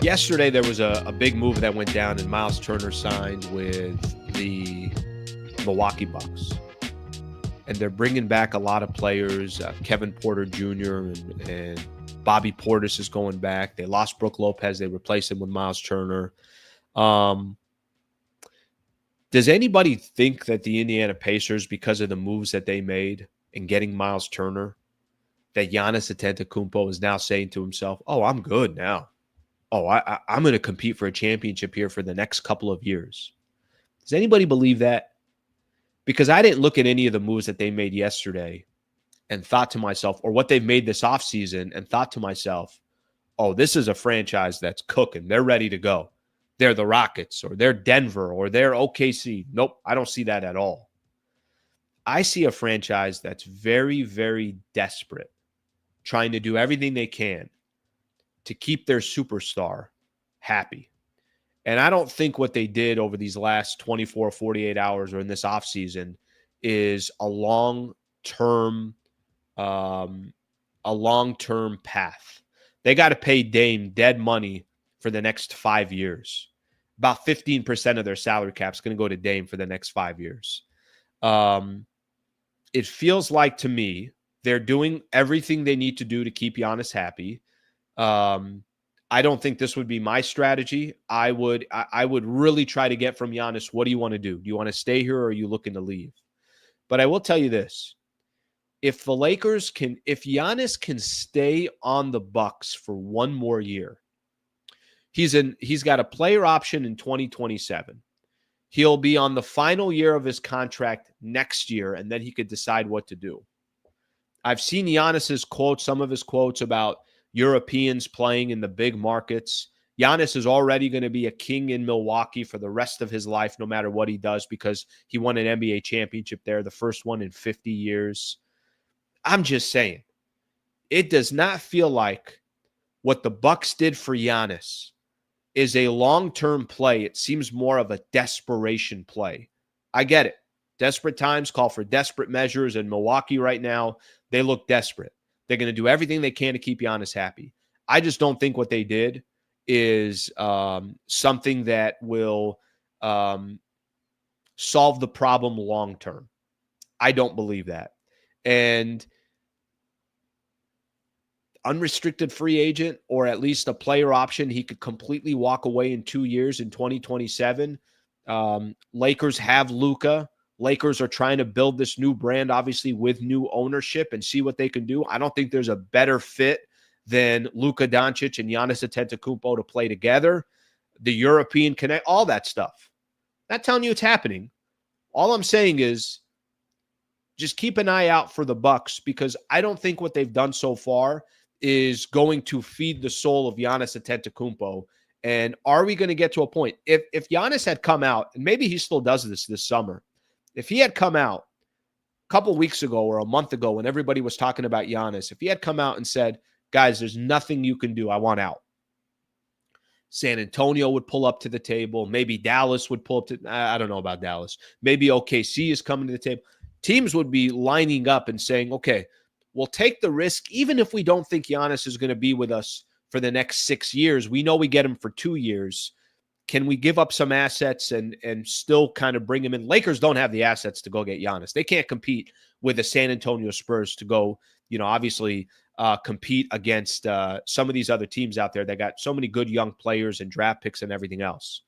Yesterday, there was a big move that went down, and Miles Turner signed with the Milwaukee Bucks. And they're bringing back a lot of players. Kevin Porter Jr. and Bobby Portis is going back. They lost Brook Lopez. They replaced him with Miles Turner. Does anybody think that the Indiana Pacers, because of the moves that they made in getting Miles Turner, that Giannis Antetokounmpo is now saying to himself, oh, I'm good now. Oh, I'm going to compete for a championship here for the next couple of years. Does anybody believe that? Because I didn't look at any of the moves that they made yesterday and thought to myself, or what they've made this offseason, and thought to myself, oh, this is a franchise that's cooking. They're ready to go. They're the Rockets, or they're Denver, or they're OKC. Nope, I don't see that at all. I see a franchise that's very, very desperate, trying to do everything they can to keep their superstar happy. And I don't think what they did over these last 24, 48 hours or in this offseason is a long-term path. They got to pay Dame dead money for the next 5 years. About 15% of their salary cap is going to go to Dame for the next 5 years. It feels like to me they're doing everything they need to do to keep Giannis happy. I don't think this would be my strategy. I would really try to get from Giannis, what do you want to do? Do you want to stay here, or are you looking to leave? But I will tell you this. If Giannis can stay on the Bucks for one more year, he's got a player option in 2027. He'll be on the final year of his contract next year, and then he could decide what to do. I've seen Giannis's quotes, some of his quotes about Europeans playing in the big markets. Giannis is already going to be a king in Milwaukee for the rest of his life, no matter what he does, because he won an NBA championship there, the first one in 50 years. I'm just saying, it does not feel like what the Bucks did for Giannis is a long-term play. It seems more of a desperation play. I get it. Desperate times call for desperate measures, and Milwaukee right now, they look desperate. They're going to do everything they can to keep Giannis happy. I just don't think what they did is something that will solve the problem long-term. I don't believe that. And unrestricted free agent, or at least a player option, he could completely walk away in 2 years in 2027. Lakers have Luka. Lakers are trying to build this new brand, obviously, with new ownership and see what they can do. I don't think there's a better fit than Luka Doncic and Giannis Antetokounmpo to play together. The European connect, all that stuff. Not telling you it's happening. All I'm saying is just keep an eye out for the Bucks, because I don't think what they've done so far is going to feed the soul of Giannis Antetokounmpo. And are we going to get to a point? If Giannis had come out, and maybe he still does this summer, if he had come out a couple weeks ago or a month ago when everybody was talking about Giannis, if he had come out and said, guys, there's nothing you can do, I want out, San Antonio would pull up to the table. Maybe Dallas would pull up to, I don't know about Dallas. Maybe OKC is coming to the table. Teams would be lining up and saying, okay, we'll take the risk. Even if we don't think Giannis is going to be with us for the next 6 years, we know we get him for 2 years. Can we give up some assets and still kind of bring him in? Lakers don't have the assets to go get Giannis. They can't compete with the San Antonio Spurs to go, obviously compete against some of these other teams out there that got so many good young players and draft picks and everything else.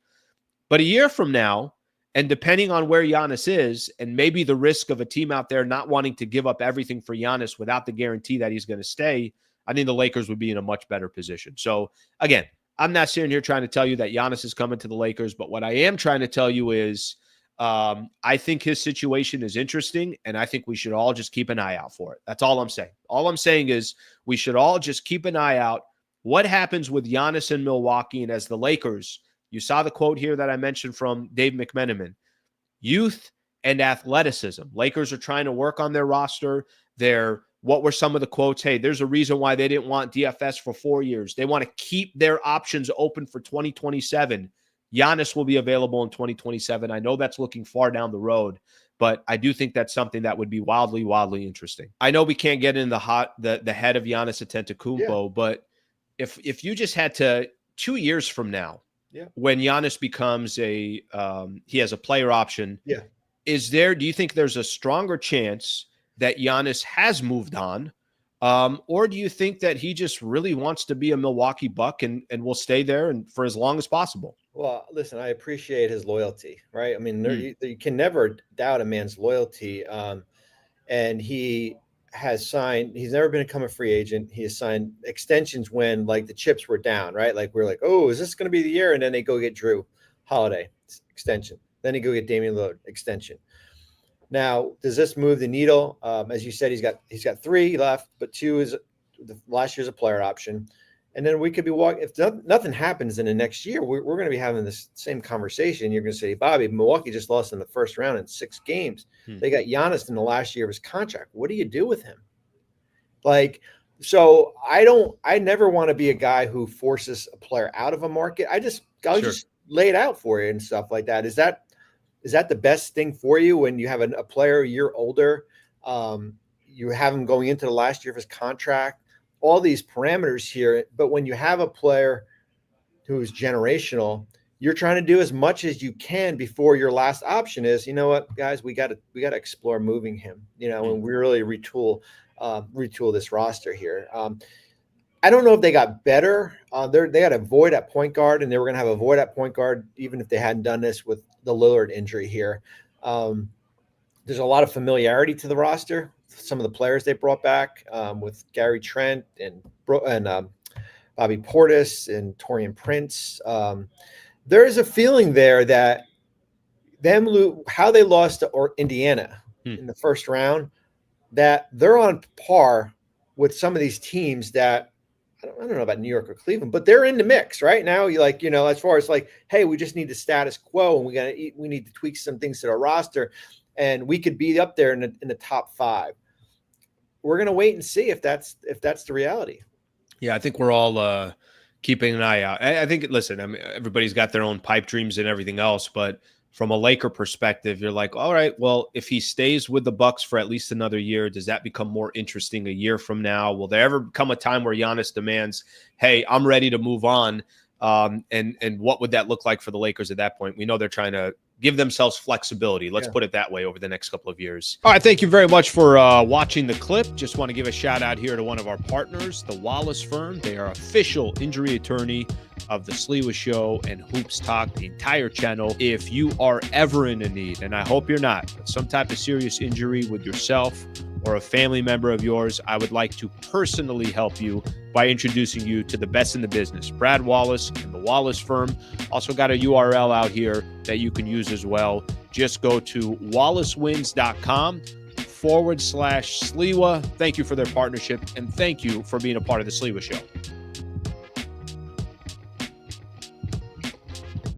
But a year from now, and depending on where Giannis is, and maybe the risk of a team out there not wanting to give up everything for Giannis without the guarantee that he's going to stay, I think the Lakers would be in a much better position. So, again, I'm not sitting here trying to tell you that Giannis is coming to the Lakers, but what I am trying to tell you is I think his situation is interesting, and I think we should all just keep an eye out for it. That's all I'm saying. All I'm saying is we should all just keep an eye out. What happens with Giannis in Milwaukee? And as the Lakers, you saw the quote here that I mentioned from Dave McMenamin, youth and athleticism. Lakers are trying to work on their roster. What were some of the quotes? Hey, there's a reason why they didn't want DFS for 4 years. They want to keep their options open for 2027. Giannis will be available in 2027. I know that's looking far down the road, but I do think that's something that would be wildly, wildly interesting. I know we can't get in the head of Giannis Antetokounmpo, but if you just had to 2 years from now, Yeah. when Giannis becomes he has a player option. Yeah. Do you think there's a stronger chance that Giannis has moved on? Or do you think that he just really wants to be a Milwaukee Buck and will stay there and for as long as possible? Well, listen, I appreciate his loyalty, right? I mean, you can never doubt a man's loyalty. And he has signed, he's never become a free agent. He has signed extensions when like the chips were down, right? Like we're like, oh, is this going to be the year? And then they go get Drew Holiday extension. Then they go get Damian Lillard extension. Now, does this move the needle? As you said, he's got 3 left, but 2 is last year's a player option. And then we could be walking. If nothing happens in the next year, we're going to be having this same conversation. You're going to say, Bobby, Milwaukee just lost in the first round in 6 games. They got Giannis in the last year of his contract. What do you do with him? So I never want to be a guy who forces a player out of a market. I'll just lay it out for you and stuff like that. Is that the best thing for you when you have a player a year older? You have him going into the last year of his contract. All these parameters here, but when you have a player who is generational, you're trying to do as much as you can before your last option is, you know what, guys, we got to explore moving him, and we really retool this roster here. I don't know if they got better. They had a void at point guard, and they were going to have a void at point guard even if they hadn't done this with the Lillard injury here. There's a lot of familiarity to the roster. Some of the players they brought back with Gary Trent and Bobby Portis and Taurean Prince. There is a feeling there that how they lost to Indiana in the first round, that they're on par with some of these teams that I don't know about New York or Cleveland, but they're in the mix right now. As far as like, hey, we just need the status quo and we need to tweak some things to our roster, and we could be up there in the top 5. We're going to wait and see if that's the reality. Yeah, I think we're all keeping an eye out. I think, listen, I mean, everybody's got their own pipe dreams and everything else, but from a Laker perspective, you're like, all right, well, if he stays with the Bucks for at least another year, does that become more interesting a year from now? Will there ever come a time where Giannis demands, hey, I'm ready to move on? And what would that look like for the Lakers at that point? We know they're trying to give themselves flexibility. Let's put it that way over the next couple of years. All right. Thank you very much for watching the clip. Just want to give a shout out here to one of our partners, the Wallace Firm. They are official injury attorney of the Sliwa Show and Hoops Talk, the entire channel. If you are ever in a need, and I hope you're not, but some type of serious injury with yourself or a family member of yours, I would like to personally help you by introducing you to the best in the business, Brad Wallace and the Wallace Firm. Also got a URL out here that you can use as well. Just go to wallacewins.com/Sliwa. Thank you for their partnership, and thank you for being a part of the Sliwa Show.